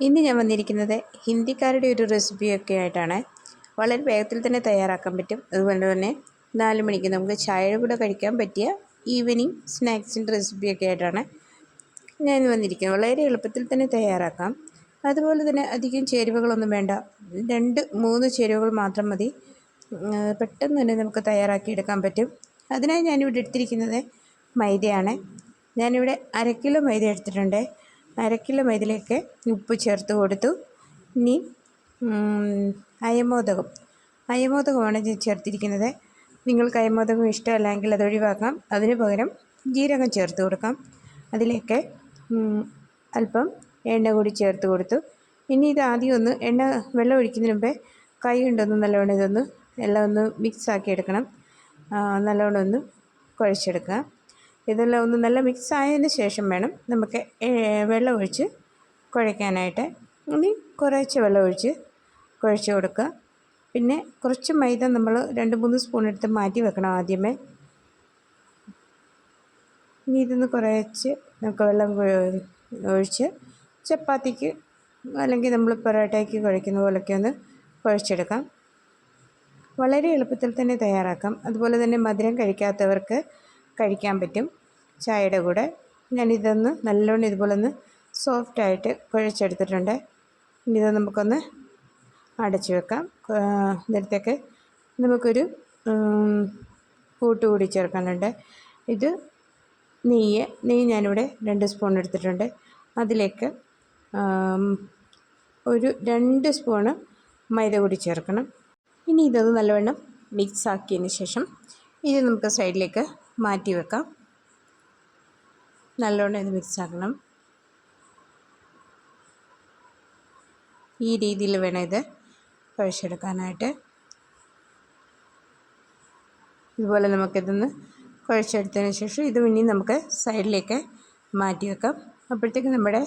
ഇന്ന് ഞാൻ വന്നിരിക്കുന്നത് ഹിന്ദിക്കാരുടെ ഒരു റെസിപ്പിയൊക്കെ ആയിട്ടാണ്. വളരെ വേഗത്തിൽ തന്നെ തയ്യാറാക്കാൻ പറ്റും. അതുപോലെ തന്നെ 4 മണിക്ക് നമുക്ക് ചായയുടെ കൂടെ കഴിക്കാൻ പറ്റിയ ഈവനിങ് സ്നാക്സിൻ്റെ റെസിപ്പിയൊക്കെ ആയിട്ടാണ് ഞാൻ വന്നിരിക്കുന്നത്. വളരെ എളുപ്പത്തിൽ തന്നെ തയ്യാറാക്കാം. അതുപോലെ തന്നെ അധികം ചേരുവകളൊന്നും വേണ്ട. 2-3 ചേരുവകൾ മാത്രം മതി. പെട്ടെന്ന് തന്നെ നമുക്ക് തയ്യാറാക്കിയെടുക്കാൻ പറ്റും. അതിനായി ഞാനിവിടെ എടുത്തിരിക്കുന്നത് മൈദയാണ്. ഞാനിവിടെ 1/2 കിലോ മൈദ എടുത്തിട്ടുണ്ട്. 1/2 കിലോ മൈദയിലേക്ക് ഉപ്പ് ചേർത്ത് കൊടുത്തു. ഇനി അയമോദകമാണ് ഞാൻ ചേർത്തിരിക്കുന്നത്. നിങ്ങൾക്ക് അയമോദകം ഇഷ്ടമല്ലെങ്കിൽ അത് ഒഴിവാക്കാം. അതിന് പകരം ജീരകം ചേർത്ത് കൊടുക്കാം. അതിലേക്ക് അല്പം എണ്ണ കൂടി ചേർത്ത് കൊടുത്തു. ഇനി ഇത് ആദ്യം ഒന്ന് വെള്ളം ഒഴിക്കുന്നതിന് മുമ്പേ കൈ കൊണ്ടൊന്ന് നല്ലവണ്ണം ഇതൊന്ന് എല്ലാം ഒന്ന് മിക്സാക്കി എടുക്കണം. നല്ലവണ്ണം ഒന്ന് കുഴച്ചെടുക്കുക. ഇതെല്ലാം ഒന്ന് നല്ല മിക്സ് ആയതിന് ശേഷം വേണം നമുക്ക് വെള്ളം ഒഴിച്ച് കുഴയ്ക്കാനായിട്ട്. ഇനി കുറച്ച് വെള്ളം ഒഴിച്ച് കുഴച്ച് കൊടുക്കുക. പിന്നെ കുറച്ച് മൈദ നമ്മൾ 2-3 സ്പൂൺ എടുത്ത് മാറ്റി വെക്കണം ആദ്യമേ. ഇനി ഇതൊന്ന് കുറച്ച് നമുക്ക് വെള്ളം ഒഴിച്ച് ചപ്പാത്തിക്ക് അല്ലെങ്കിൽ നമ്മൾ പൊറോട്ടയ്ക്ക് കുഴയ്ക്കുന്ന പോലെയൊക്കെ ഒന്ന് കുഴച്ചെടുക്കാം. വളരെ എളുപ്പത്തിൽ തന്നെ തയ്യാറാക്കാം. അതുപോലെ തന്നെ മധുരം കഴിക്കാത്തവർക്ക് കഴിക്കാൻ പറ്റും ചായയുടെ കൂടെ. ഞാനിതൊന്ന് നല്ലോണം ഇതുപോലെ ഒന്ന് സോഫ്റ്റായിട്ട് കുഴച്ചെടുത്തിട്ടുണ്ട്. ഇനി ഇത് നമുക്കൊന്ന് അടച്ചു വെക്കാം. നേരത്തേക്ക് നമുക്കൊരു കൂട്ടുകൂടി ചേർക്കാനുണ്ട്. ഇത് നെയ്യ് ഞാനിവിടെ 2 സ്പൂൺ എടുത്തിട്ടുണ്ട്. അതിലേക്ക് ഒരു 2 സ്പൂണ് മൈദ കൂടി ചേർക്കണം. ഇനി ഇതൊന്ന് നല്ലവണ്ണം മിക്സ് ആക്കിയതിന് ശേഷം ഇത് നമുക്ക് സൈഡിലേക്ക് മാറ്റി വെക്കാം. നല്ലോണം ഇത് മിക്സ് ആക്കണം. ഈ രീതിയിൽ വേണം ഇത് കുഴച്ചെടുക്കാനായിട്ട്. ഇതുപോലെ നമുക്കിതൊന്ന് കുഴച്ചെടുത്തതിന് ശേഷം ഇത് ഇനി നമുക്ക് സൈഡിലേക്ക് മാറ്റി വെക്കാം. അപ്പോഴത്തേക്ക് നമ്മുടെ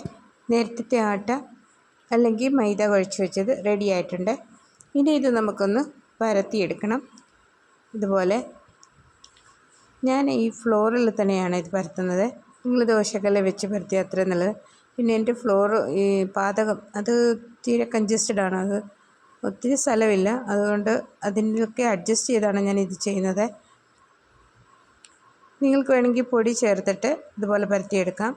നേരത്തെ ആട്ട അല്ലെങ്കിൽ മൈദ കുഴച്ച് വെച്ചത് റെഡി ആയിട്ടുണ്ട്. ഇനി ഇത് നമുക്കൊന്ന് പരത്തിയെടുക്കണം. ഇതുപോലെ ഞാൻ ഈ ഫ്ലോറിൽ തന്നെയാണ് ഇത് പരത്തുന്നത്. നിങ്ങൾ ദോശക്കല്ല് വെച്ച് പരത്തിയാൽ അത്രയും നല്ലത്. പിന്നെ എൻ്റെ ഈ പാതകം അത് തീരെ കൺജസ്റ്റഡാണ്. അത് ഒത്തിരി സ്ഥലമില്ല. അതുകൊണ്ട് അതിനൊക്കെ അഡ്ജസ്റ്റ് ചെയ്താണ് ഞാൻ ഇത് ചെയ്യുന്നത്. നിങ്ങൾക്ക് വേണമെങ്കിൽ പൊടി ചേർത്തിട്ട് ഇതുപോലെ പരത്തിയെടുക്കാം.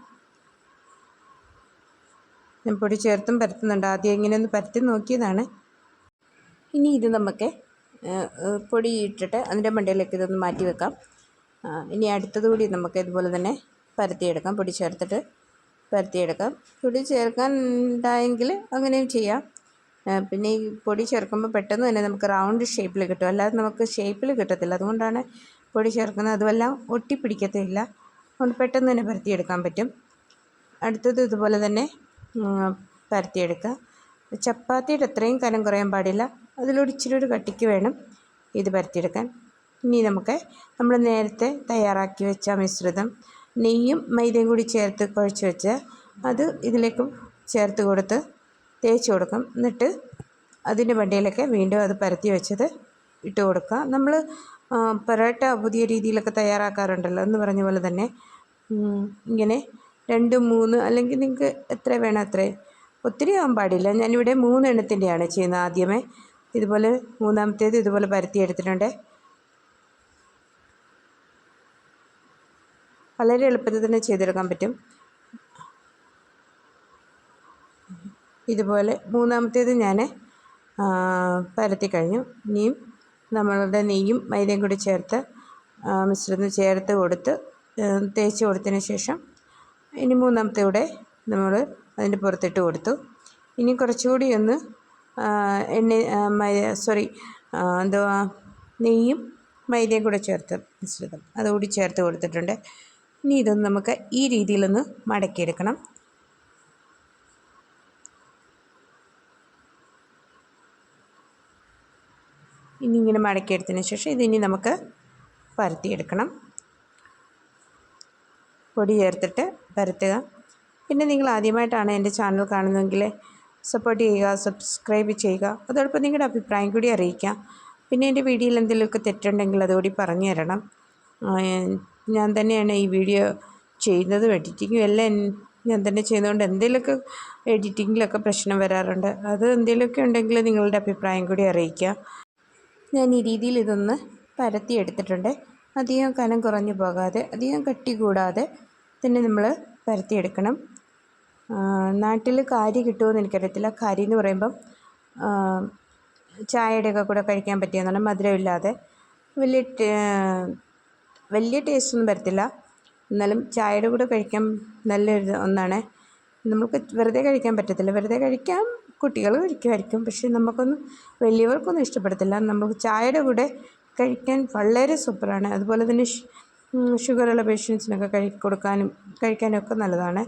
ഞാൻ പൊടി ചേർത്തും പരത്തുന്നുണ്ട്. ആദ്യം ഇങ്ങനെയൊന്ന് പരത്തി നോക്കിയതാണ്. ഇനി ഇത് നമുക്ക് പൊടി ഇട്ടിട്ട് അതിൻ്റെ മണ്ടയിലേക്ക് ഇതൊന്ന് മാറ്റി വെക്കാം. ഇനി അടുത്തത് കൂടി നമുക്ക് ഇതുപോലെ തന്നെ പരത്തിയെടുക്കാം. പൊടി ചേർത്തിട്ട് പരത്തിയെടുക്കാം. പൊടി ചേർക്കാൻ ഉണ്ടായെങ്കിൽ അങ്ങനെയും ചെയ്യാം. പിന്നെ ഈ പൊടി ചേർക്കുമ്പോൾ പെട്ടെന്ന് തന്നെ നമുക്ക് റൗണ്ട് ഷേപ്പിൽ കിട്ടും. അല്ലാതെ നമുക്ക് ഷേപ്പിൽ കിട്ടത്തില്ല. അതുകൊണ്ടാണ് പൊടി ചേർക്കുന്നത്. അതുമെല്ലാം ഒട്ടിപ്പിടിക്കത്തില്ല. അതുകൊണ്ട് പെട്ടെന്ന് തന്നെ പരത്തിയെടുക്കാൻ പറ്റും. അടുത്തത് ഇതുപോലെ തന്നെ പരത്തിയെടുക്കുക. ചപ്പാത്തിയുടെ അത്രയും കനം കുറയാൻ പാടില്ല. അതിലൂടെ ഇച്ചിരി ഒരു കട്ടിക്ക് വേണം ഇത് പരത്തിയെടുക്കാൻ. ഇനി നമുക്ക് നമ്മൾ നേരത്തെ തയ്യാറാക്കി വെച്ച മിശ്രിതം നെയ്യും മൈദയും കൂടി ചേർത്ത് കുഴച്ച് വെച്ച് അത് ഇതിലേക്ക് ചേർത്ത് കൊടുത്ത് തേച്ച് കൊടുക്കും. എന്നിട്ട് അതിൻ്റെ മണ്ടയിലൊക്കെ വീണ്ടും അത് പരത്തി വെച്ചത് ഇട്ട് കൊടുക്കുക. നമ്മൾ പൊറോട്ട പുതിയ രീതിയിലൊക്കെ തയ്യാറാക്കാറുണ്ടല്ലോ എന്ന് പറഞ്ഞ പോലെ തന്നെ ഇങ്ങനെ 2-3 അല്ലെങ്കിൽ നിങ്ങൾക്ക് എത്ര വേണം അത്രയും, ഒത്തിരി ആവാൻ പാടില്ല. ഞാനിവിടെ 3 എണ്ണത്തിൻ്റെയാണ് ചെയ്യുന്നത്. ആദ്യമേ ഇതുപോലെ 3ാമത്തേത് ഇതുപോലെ പരത്തിയെടുത്തിട്ടുണ്ട്. വളരെ എളുപ്പത്തിൽ തന്നെ ചെയ്തെടുക്കാൻ പറ്റും. ഇതുപോലെ 3ാമത്തേത് ഞാൻ പരത്തി കഴിഞ്ഞു. ഇനിയും നമ്മളുടെ നെയ്യും മൈദയും കൂടി ചേർത്ത് മിശ്രിതം ചേർത്ത് കൊടുത്ത് തേച്ച് കൊടുത്തതിന് ശേഷം ഇനി 3ാമത്തെ കൂടെ നമ്മൾ അതിൻ്റെ പുറത്തിട്ട് കൊടുത്തു. ഇനി കുറച്ചുകൂടി ഒന്ന് നെയ്യും മൈദയും കൂടെ ചേർത്ത് മിശ്രിതം അതുകൂടി ചേർത്ത് കൊടുത്തിട്ടുണ്ട്. ഇനി ഇതൊന്ന് നമുക്ക് ഈ രീതിയിലൊന്ന് മടക്കിയെടുക്കണം. ഇനി ഇങ്ങനെ മടക്കിയെടുത്തതിന് ശേഷം ഇതിനി നമുക്ക് പരത്തിയെടുക്കണം. പൊടി ചേർത്തിട്ട് പരത്തുക. പിന്നെ നിങ്ങൾ ആദ്യമായിട്ടാണ് എൻ്റെ ചാനൽ കാണുന്നതെങ്കിൽ സപ്പോർട്ട് ചെയ്യുക, സബ്സ്ക്രൈബ് ചെയ്യുക. അതോടൊപ്പം നിങ്ങളുടെ അഭിപ്രായം കൂടി അറിയിക്കാം. പിന്നെ എൻ്റെ വീഡിയോയിൽ എന്തെങ്കിലുമൊക്കെ തെറ്റുണ്ടെങ്കിൽ അതുകൂടി പറഞ്ഞു തരണം. ഞാൻ തന്നെയാണ് ഈ വീഡിയോ ചെയ്യുന്നത്, എഡിറ്റിങ്ങും എല്ലാം ഞാൻ തന്നെ ചെയ്യുന്നതുകൊണ്ട് എന്തെങ്കിലുമൊക്കെ എഡിറ്റിങ്ങിലൊക്കെ പ്രശ്നം വരാറുണ്ട്. അത് എന്തെങ്കിലുമൊക്കെ ഉണ്ടെങ്കിൽ നിങ്ങളുടെ അഭിപ്രായം കൂടി അറിയിക്കുക. ഞാൻ ഈ രീതിയിൽ ഇതൊന്ന് പരത്തിയെടുത്തിട്ടുണ്ട്. അധികം കനം കുറഞ്ഞു പോകാതെ അധികം കട്ടി കൂടാതെ തന്നെ നമ്മൾ പരത്തിയെടുക്കണം. നാട്ടിൽ കാരി കിട്ടുമെന്ന് എനിക്കറിയത്തില്ല. കാരി എന്ന് പറയുമ്പം ചായയുടെയൊക്കെ കൂടെ കഴിക്കാൻ പറ്റിയെന്നാണ്, മധുരമില്ലാതെ. വലിയ ടേസ്റ്റൊന്നും വരത്തില്ല, എന്നാലും ചായയുടെ കൂടെ കഴിക്കാൻ നല്ലൊരു ഒന്നാണ്. നമുക്ക് വെറുതെ കഴിക്കാൻ പറ്റത്തില്ല. വെറുതെ കഴിക്കാം, കുട്ടികൾ കഴിക്കുമായിരിക്കും, പക്ഷേ നമുക്കൊന്നും വലിയവർക്കൊന്നും ഇഷ്ടപ്പെടത്തില്ല. നമുക്ക് ചായയുടെ കൂടെ കഴിക്കാൻ വളരെ സൂപ്പറാണ്. അതുപോലെ തന്നെ ഷുഗറുള്ള പേഷ്യൻസിനൊക്കെ കഴിക്കാനൊക്കെ നല്ലതാണ്.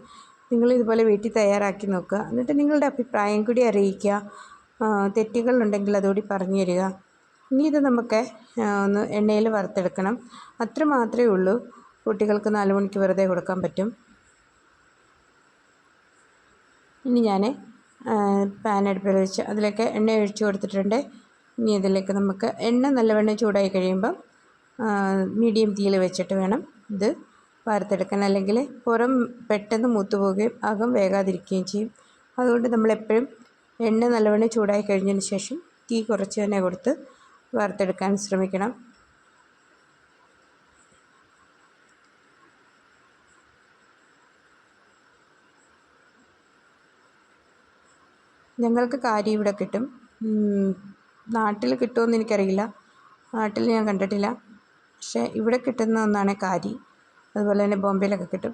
നിങ്ങളിതുപോലെ വീട്ടിൽ തയ്യാറാക്കി നോക്കുക. എന്നിട്ട് നിങ്ങളുടെ അഭിപ്രായം കൂടി അറിയിക്കുക. തെറ്റുകളുണ്ടെങ്കിൽ അതുകൂടി പറഞ്ഞു തരിക. ഇനി ഇത് നമുക്ക് ഒന്ന് എണ്ണയിൽ വറുത്തെടുക്കണം. അത്ര മാത്രമേ ഉള്ളൂ. കുട്ടികൾക്ക് 4 മണിക്ക് വെറുതെ കൊടുക്കാൻ പറ്റും. ഇനി ഞാൻ പാൻ അടുപ്പിൽ വെച്ച് അതിലേക്ക് എണ്ണ ഒഴിച്ച് കൊടുത്തിട്ടുണ്ട്. ഇനി ഇതിലേക്ക് നമുക്ക് എണ്ണ നല്ലവണ്ണം ചൂടായി കഴിയുമ്പം മീഡിയം തീയിൽ വെച്ചിട്ട് വേണം ഇത് വറുത്തെടുക്കാൻ. അല്ലെങ്കിൽ പുറം പെട്ടെന്ന് മൂത്തു പോവുകയും അകം വേകാതിരിക്കുകയും ചെയ്യും. അതുകൊണ്ട് നമ്മളെപ്പോഴും എണ്ണ നല്ലവണ്ണം ചൂടായി കഴിഞ്ഞതിന് ശേഷം തീ കുറച്ച് തന്നെ കൊടുത്ത് വറുത്തെടുക്കാൻ ശ്രമിക്കണം. ഞങ്ങൾക്ക് കാരി ഇവിടെ കിട്ടും. നാട്ടിൽ കിട്ടുമെന്ന് എനിക്കറിയില്ല, നാട്ടിൽ ഞാൻ കണ്ടിട്ടില്ല. പക്ഷേ ഇവിടെ കിട്ടുന്ന ഒന്നാണ് കാരി. അതുപോലെ തന്നെ ബോംബെയിലൊക്കെ കിട്ടും.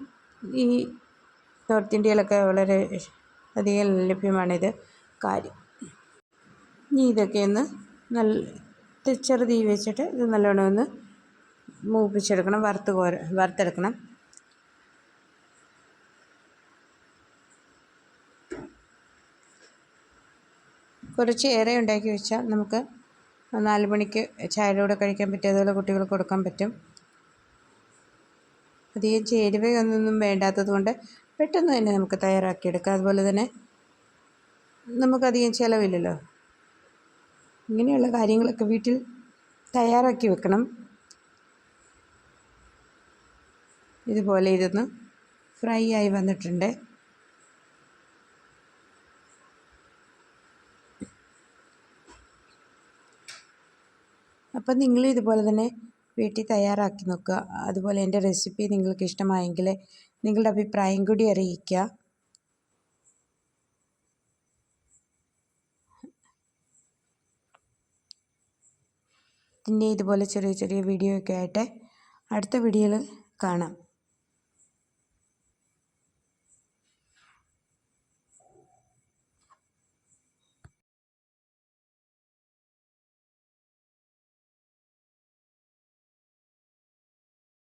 ഈ നോർത്ത് ഇന്ത്യയിലൊക്കെ വളരെ അധികം ലഭ്യമാണിത്, കാരി. ഇനി ഇതൊക്കെ ഒന്ന് ചെറു തീ വെച്ചിട്ട് ഇത് നല്ലോണം ഒന്ന് മൂപ്പിച്ചെടുക്കണം, വറുത്തെടുക്കണം. കുറച്ച് ഏറെ ഉണ്ടാക്കി വെച്ചാൽ നമുക്ക് 4 മണിക്ക് ചായയുടെ കൂടെ കഴിക്കാൻ പറ്റും. അതുപോലെ കുട്ടികൾക്ക് കൊടുക്കാൻ പറ്റും. അധികം ചേരുവയൊന്നും വേണ്ടാത്തത് കൊണ്ട് പെട്ടെന്ന് തന്നെ നമുക്ക് തയ്യാറാക്കിയെടുക്കാം. അതുപോലെ തന്നെ നമുക്കധികം ചിലവില്ലല്ലോ. ഇങ്ങനെയുള്ള കാര്യങ്ങളൊക്കെ വീട്ടിൽ തയ്യാറാക്കി വെക്കണം. ഇതുപോലെ ഇതൊന്ന് ഫ്രൈ ആയി വന്നിട്ടുണ്ട്. അപ്പം നിങ്ങളും ഇതുപോലെ തന്നെ വീട്ടിൽ തയ്യാറാക്കി നോക്കുക. അതുപോലെ എൻ്റെ റെസിപ്പി നിങ്ങൾക്ക് ഇഷ്ടമായെങ്കിൽ നിങ്ങളുടെ അഭിപ്രായം കൂടി അറിയിക്കുക. പിന്നെ ഇതുപോലെ ചെറിയ ചെറിയ വീഡിയോ ഒക്കെ ആയിട്ട് അടുത്ത വീഡിയോയിൽ കാണാം.